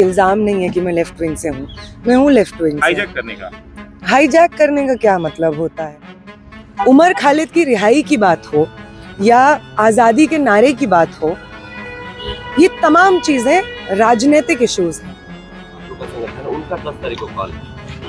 इल्जाम नहीं है कि मैं लेफ्ट विंग से हूँ, मैं हूँ लेफ्ट विंग से। हाईजैक करने का क्या मतलब होता है? उमर खालिद की रिहाई की बात हो या आजादी के नारे की बात हो, ये तमाम चीजें राजनीतिक इश्यूज हैं। का संगठन उनका 10 तारीख को कॉल है।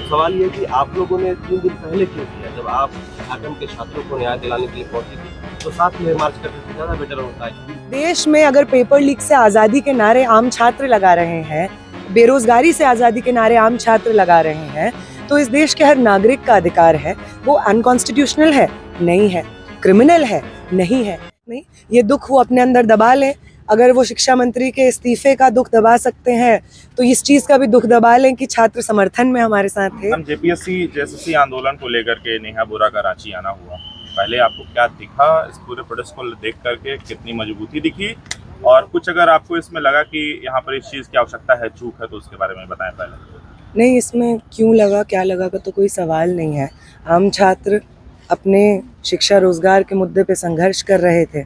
सवाल ये कि आप लोगों ने 3 दिन पहले क्यों किया? जब आप झारखंड के छात्रों को न्याय दिलाने के लिए पहुंची थी तो साथ में मार्च करते तो ज्यादा बेटर होता है। देश में अगर पेपर लीक से आजादी के नारे आम छात्र लगा रहे हैं, बेरोजगारी से आजादी के नारे आम छात्र लगा रहे हैं, तो इस देश के हर नागरिक का अधिकार है। वो अनकॉन्स्टिट्यूशनल है? नहीं है। क्रिमिनल है? नहीं है। नहीं, ये दुख वो अपने अंदर दबा लें। अगर वो शिक्षा मंत्री के इस्तीफे का दुख दबा सकते हैं तो इस चीज का भी दुख दबा लें कि छात्र समर्थन में हमारे साथ थे। हम जेपीएससी आंदोलन को लेकर के नेहा बोरा का रांची आना हुआ, पहले आपको क्या दिखा इस पूरे प्रोटेस्ट को देख करके? कितनी मजबूती दिखी? और कुछ अगर आपको इसमें लगा कि यहाँ पर इस चीज़ की आवश्यकता है, चूक है, तो उसके बारे में बताएं पहले। नहीं, इसमें क्यों लगा क्या लगा का तो कोई सवाल नहीं है। आम छात्र अपने शिक्षा रोजगार के मुद्दे पे संघर्ष कर रहे थे।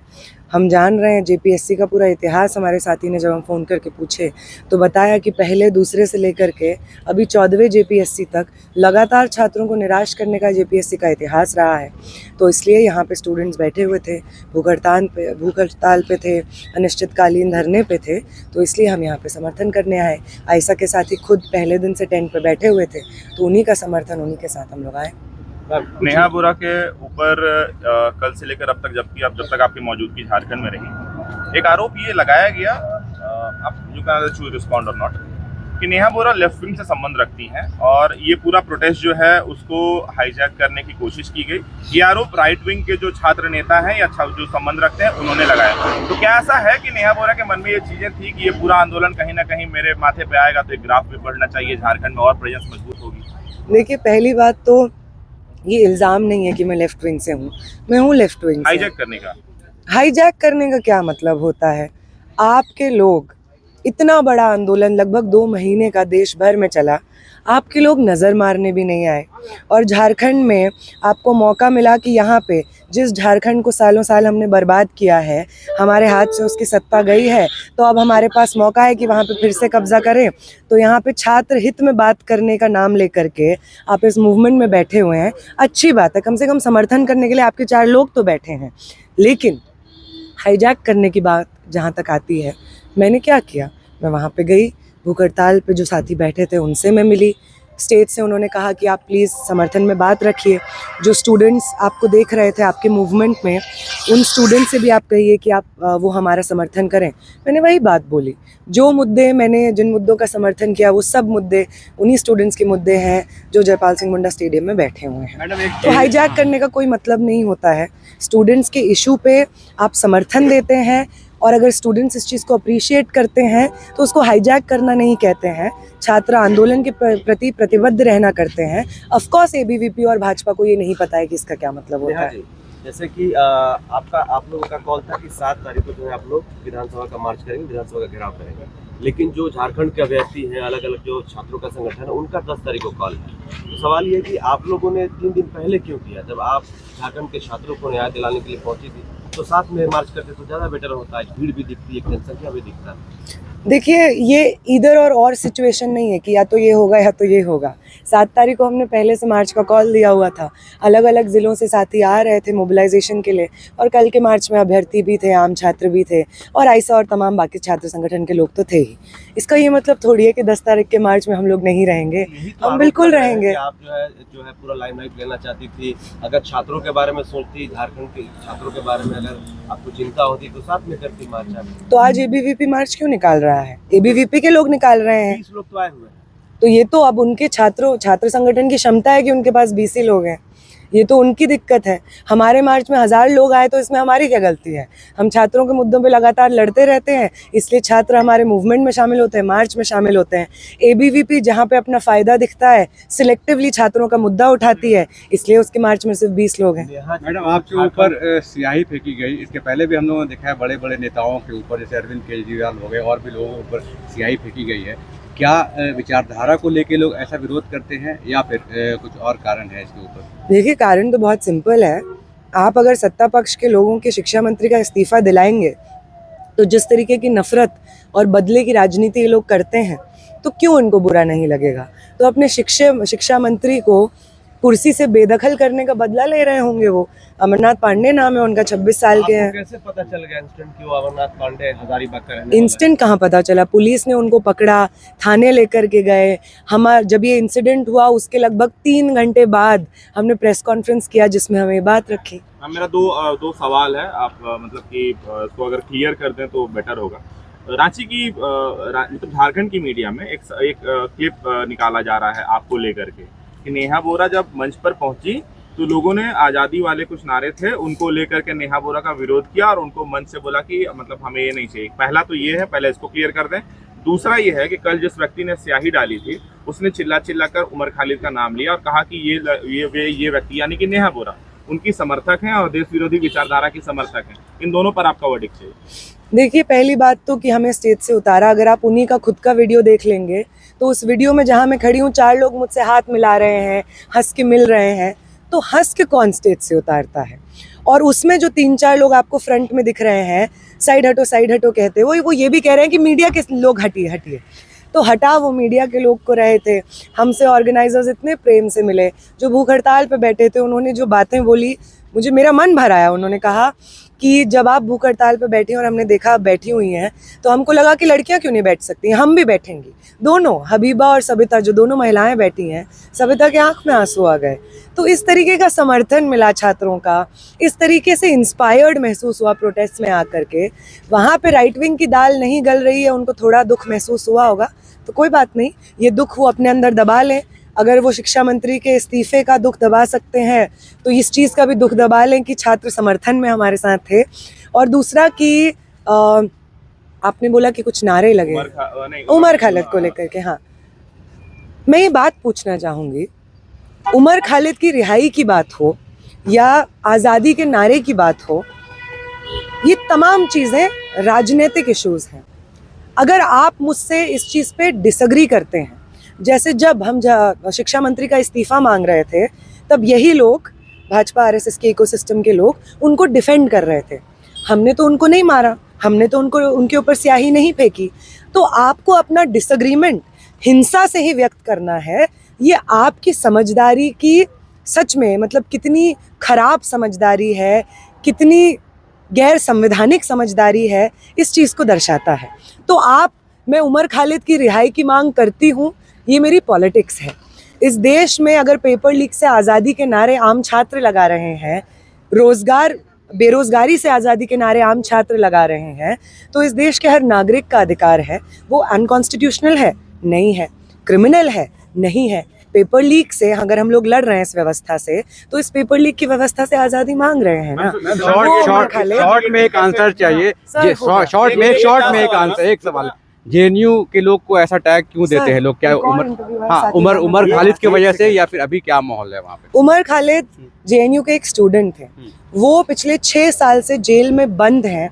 हम जान रहे हैं, जेपीएससी का पूरा इतिहास हमारे साथी ने जब हम फ़ोन करके पूछे तो बताया कि पहले दूसरे से लेकर के अभी 14वें जेपीएससी तक लगातार छात्रों को निराश करने का जेपीएससी का इतिहास रहा है। तो इसलिए यहाँ पे स्टूडेंट्स बैठे हुए थे, भूख हड़ताल पे थे, अनिश्चितकालीन धरने पे थे, तो इसलिए हम यहाँ पे समर्थन करने आए। आयशा के साथी खुद पहले दिन से टेंट पे बैठे हुए थे, तो उन्हीं का समर्थन, उन्हीं के साथ हम लोग आए। नेहा बोरा के ऊपर कल से लेकर अब तक, जब तक आपकी मौजूदगी झारखंड में रही, एक आरोप ये लगाया गया, आप यू कैन चूज रिस्पॉन्ड और नॉट, कि नेहा बोरा लेफ्ट विंग से संबंध रखती हैं और ये पूरा प्रोटेस्ट जो है उसको हाईजैक करने की कोशिश की गई। ये आरोप राइट विंग के जो छात्र नेता हैं या जो संबंध रखते हैं उन्होंने लगाया। तो क्या ऐसा है कि नेहा बोरा के मन में ये चीजें थी कि ये पूरा आंदोलन कहीं ना कहीं मेरे माथे पे आएगा तो एक ग्राफ पे बढ़ना चाहिए, झारखंड में और प्रेजेंस मजबूत होगी? देखिए, पहली बात तो ये इल्ज़ाम नहीं है कि मैं लेफ्ट विंग से हूँ, मैं हूँ लेफ्ट विंग से। हाईजैक करने का क्या मतलब होता है? आपके लोग, इतना बड़ा आंदोलन लगभग 2 महीने का देश भर में चला, आपके लोग नज़र मारने भी नहीं आए। और झारखंड में आपको मौका मिला कि यहाँ पे जिस झारखंड को सालों साल हमने बर्बाद किया है, हमारे हाथ से उसकी सत्ता गई है, तो अब हमारे पास मौका है कि वहाँ पे फिर से कब्जा करें। तो यहाँ पे छात्र हित में बात करने का नाम लेकर के आप इस मूवमेंट में बैठे हुए हैं, अच्छी बात है। कम से कम समर्थन करने के लिए आपके 4 लोग तो बैठे हैं। लेकिन हाईजैक करने की बात जहाँ तक आती है, मैंने क्या किया? मैं वहाँ पे गई, भूख हड़ताल पे जो साथी बैठे थे उनसे मैं मिली। स्टेज से उन्होंने कहा कि आप प्लीज़ समर्थन में बात रखिए। जो स्टूडेंट्स आपको देख रहे थे आपके मूवमेंट में, उन स्टूडेंट्स से भी आप कहिए कि आप वो हमारा समर्थन करें। मैंने वही बात बोली। जो मुद्दे मैंने जिन मुद्दों का समर्थन किया वो सब मुद्दे उन्हीं स्टूडेंट्स के मुद्दे हैं जो जयपाल सिंह मुंडा स्टेडियम में बैठे हुए हैं। तो हाईजैक करने का कोई मतलब नहीं होता है। स्टूडेंट्स के इशू पे आप समर्थन देते हैं और अगर स्टूडेंट्स इस चीज़ को अप्रिशिएट करते हैं तो उसको हाईजैक करना नहीं कहते हैं। छात्र आंदोलन के प्रति प्रतिबद्ध रहना करते हैं। ऑफ कोर्स एबीवीपी और भाजपा को ये नहीं पता है कि इसका क्या मतलब होता है। जैसे कि आप लोगों का कॉल था कि 7 तारीख को जो है आप लोग विधानसभा का मार्च करेंगे, विधानसभा का घेराव करेंगे, लेकिन जो झारखंड के अभ्यर्थी हैं, अलग अलग जो छात्रों का संगठन है, उनका 10 तारीख को कॉल है। तो सवाल ये कि आप लोगों ने 3 दिन पहले क्यों किया? जब आप झारखंड के छात्रों को न्याय दिलाने के लिए पहुंची थी तो साथ में मार्च करते तो ज़्यादा बेटर होता है। भीड़ भी दिखती है, जनसंख्या भी दिखता है। देखिए, ये इधर और सिचुएशन नहीं है कि या तो ये होगा या तो ये होगा। 7 तारीख को हमने पहले से मार्च का कॉल दिया हुआ था। अलग अलग ज़िलों से साथी आ रहे थे मोबिलाइजेशन के लिए, और कल के मार्च में अभ्यर्थी भी थे, आम छात्र भी थे, और आयशा और तमाम बाकी छात्र संगठन के लोग तो थे ही। इसका ये मतलब थोड़ी है कि 10 तारीख के मार्च में हम लोग नहीं रहेंगे। हम बिल्कुल रहेंगे। आप जो है पूरा लाइमलाइट लेना चाहती थी। अगर छात्रों के बारे में सोचती, झारखंड के छात्रों के बारे में अगर आपको चिंता होती तो साथ में करती मार्च। तो आज एबीवीपी मार्च क्यों निकाल रहा है? एबीवीपी के लोग निकाल रहे हैं। 20 लोग तो आए हुए हैं। तो ये तो अब उनके छात्र संगठन की क्षमता है कि उनके पास 20 लोग हैं। ये तो उनकी दिक्कत है। हमारे मार्च में 1000 लोग आए तो इसमें हमारी क्या गलती है? हम छात्रों के मुद्दों पे लगातार लड़ते रहते हैं, इसलिए छात्र हमारे मूवमेंट में शामिल होते हैं, मार्च में शामिल होते हैं। एबीवीपी जहाँ पे अपना फ़ायदा दिखता है सिलेक्टिवली छात्रों का मुद्दा उठाती है, इसलिए उसके मार्च में सिर्फ 20 लोग हैं। मैडम, आपके ऊपर स्याही फेंकी गई। इसके पहले भी हम लोगों ने देखा है बड़े बड़े नेताओं के ऊपर, जैसे अरविंद केजरीवाल हो गए, और भी लोगों के ऊपर स्याही फेंकी गई है। क्या विचारधारा को लेके लोग ऐसा विरोध करते हैं या फिर कुछ और कारण है इसके ऊपर? देखिए, कारण तो बहुत सिंपल है। आप अगर सत्ता पक्ष के लोगों के शिक्षा मंत्री का इस्तीफा दिलाएंगे तो जिस तरीके की नफरत और बदले की राजनीति ये लोग करते हैं, तो क्यों उनको बुरा नहीं लगेगा? तो अपने शिक्षा मंत्री को कुर्सी से बेदखल करने का बदला ले रहे होंगे वो। अमरनाथ पांडे नाम है उनका, 26 साल के हैं। कैसे पता चल गया इंस्टेंट कि वो अमरनाथ पांडे हजारीबाग का रहने वाला है? इंस्टेंट कहाँ पता चला? पुलिस ने उनको पकड़ा, थाने लेकर के गए। जब ये इंसिडेंट हुआ उसके लगभग 3 घंटे बाद हमने प्रेस कॉन्फ्रेंस किया जिसमें हमें ये बात रखी। मेरा दो सवाल है, आप मतलब कि इसको अगर क्लियर कर दें तो बेटर होगा। रांची की मतलब झारखंड की मीडिया में एक क्लिप निकाला जा रहा है आपको लेकर के कि नेहा बोरा जब मंच पर पहुंची तो लोगों ने आज़ादी वाले कुछ नारे थे उनको लेकर के नेहा बोरा का विरोध किया और उनको मंच से बोला कि मतलब हमें ये नहीं चाहिए। पहला तो ये है, पहले इसको क्लियर कर दें। दूसरा ये है कि कल जिस व्यक्ति ने स्याही डाली थी उसने चिल्ला कर उमर खालिद का नाम लिया और कहा कि ये व्यक्ति यानी कि नेहा बोरा उनकी समर्थक हैं और देश विरोधी विचारधारा की समर्थक हैं। इन दोनों पर आपका वर्डिक्ट चाहिए। देखिए, पहली बात तो कि हमें स्टेज से उतारा, अगर आप उन्हीं का खुद का वीडियो देख लेंगे तो उस वीडियो में जहाँ मैं खड़ी हूँ 4 लोग मुझसे हाथ मिला रहे हैं, हंस के मिल रहे हैं, तो हंस के कौन स्टेज से उतारता है? और उसमें जो 3-4 लोग आपको फ्रंट में दिख रहे हैं, साइड हटो कहते हैं, वो ये भी कह रहे हैं कि मीडिया के लोग हटिए। तो हटा वो मीडिया के लोग को रहे थे। हमसे ऑर्गेनाइजर्स इतने प्रेम से मिले, जो भूख हड़ताल पे बैठे थे, उन्होंने जो बातें बोली मुझे मेरा मन भर आया। उन्होंने कहा कि जब आप भूख हड़ताल पे बैठी और हमने देखा आप बैठी हुई हैं तो हमको लगा कि लड़कियां क्यों नहीं बैठ सकती, हम भी बैठेंगी। दोनों, हबीबा और सबिता, जो दोनों महिलाएं बैठी हैं, सबिता के आंख में आंसू आ गए। तो इस तरीके का समर्थन मिला छात्रों का, इस तरीके से इंस्पायर्ड महसूस हुआ प्रोटेस्ट में आकर के। वहाँ पे राइट विंग की दाल नहीं गल रही है, उनको थोड़ा दुख महसूस हुआ होगा, तो कोई बात नहीं, ये दुख वो अपने अंदर दबा लें। अगर वो शिक्षा मंत्री के इस्तीफे का दुख दबा सकते हैं तो इस चीज़ का भी दुख दबा लें कि छात्र समर्थन में हमारे साथ थे। और दूसरा कि आपने बोला कि कुछ नारे लगे उमर खालिद को लेकर के। हाँ, मैं ये बात पूछना चाहूँगी, उमर खालिद की रिहाई की बात हो या आज़ादी के नारे की बात हो, ये तमाम चीज़ें राजनीतिक इश्यूज़ हैं। अगर आप मुझसे इस चीज़ पे डिसएग्री करते हैं, जैसे जब हम शिक्षा मंत्री का इस्तीफा मांग रहे थे तब यही लोग, भाजपा आरएसएस के इकोसिस्टम के लोग उनको डिफेंड कर रहे थे। हमने तो उनको नहीं मारा, हमने तो उनके ऊपर स्याही नहीं फेंकी। तो आपको अपना डिसएग्रीमेंट हिंसा से ही व्यक्त करना है, ये आपकी समझदारी की सच में मतलब कितनी खराब समझदारी है, कितनी गैर संवैधानिक समझदारी है, इस चीज़ को दर्शाता है। तो मैं उमर खालिद की रिहाई की मांग करती हूँ, ये मेरी पॉलिटिक्स है। इस देश में अगर पेपर लीक से आज़ादी के नारे आम छात्र लगा रहे हैं, बेरोजगारी से आज़ादी के नारे आम छात्र लगा रहे हैं, तो इस देश के हर नागरिक का अधिकार है। वो अनकॉन्स्टिट्यूशनल है? नहीं है। क्रिमिनल है? नहीं है। पेपर लीक से अगर हम लोग लड़ रहे हैं इस व्यवस्था से, तो इस पेपर लीक की व्यवस्था से आज़ादी मांग रहे हैं ना। शॉर्ट में एक आंसर चाहिए, शॉर्ट में एक आंसर, एक सवाल। जेएनयू के लोग को ऐसा टैग क्यों देते हैं लोग? क्या उमर खालिद की वजह से या फिर अभी क्या माहौल है वहाँ पे? उमर खालिद जेएनयू के एक स्टूडेंट थे, वो पिछले 6 साल से जेल में बंद हैं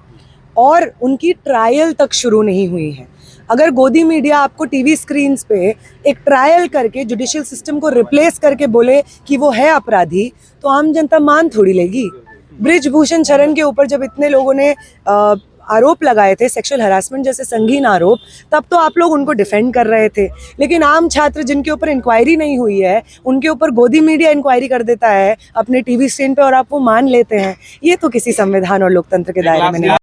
और उनकी ट्रायल तक शुरू नहीं हुई है। अगर गोदी मीडिया आपको टीवी स्क्रीन पे एक ट्रायल करके जुडिशियल सिस्टम को रिप्लेस करके बोले कि वो है अपराधी, तो आम जनता मान थोड़ी लेगी। बृजभूषण शरण के ऊपर जब इतने लोगों ने आरोप लगाए थे, सेक्सुअल हरासमेंट जैसे संगीन आरोप, तब तो आप लोग उनको डिफेंड कर रहे थे। लेकिन आम छात्र जिनके ऊपर इंक्वायरी नहीं हुई है, उनके ऊपर गोदी मीडिया इंक्वायरी कर देता है अपने टीवी स्क्रीन पे और आप वो मान लेते हैं। ये तो किसी संविधान और लोकतंत्र के दायरे में नहीं।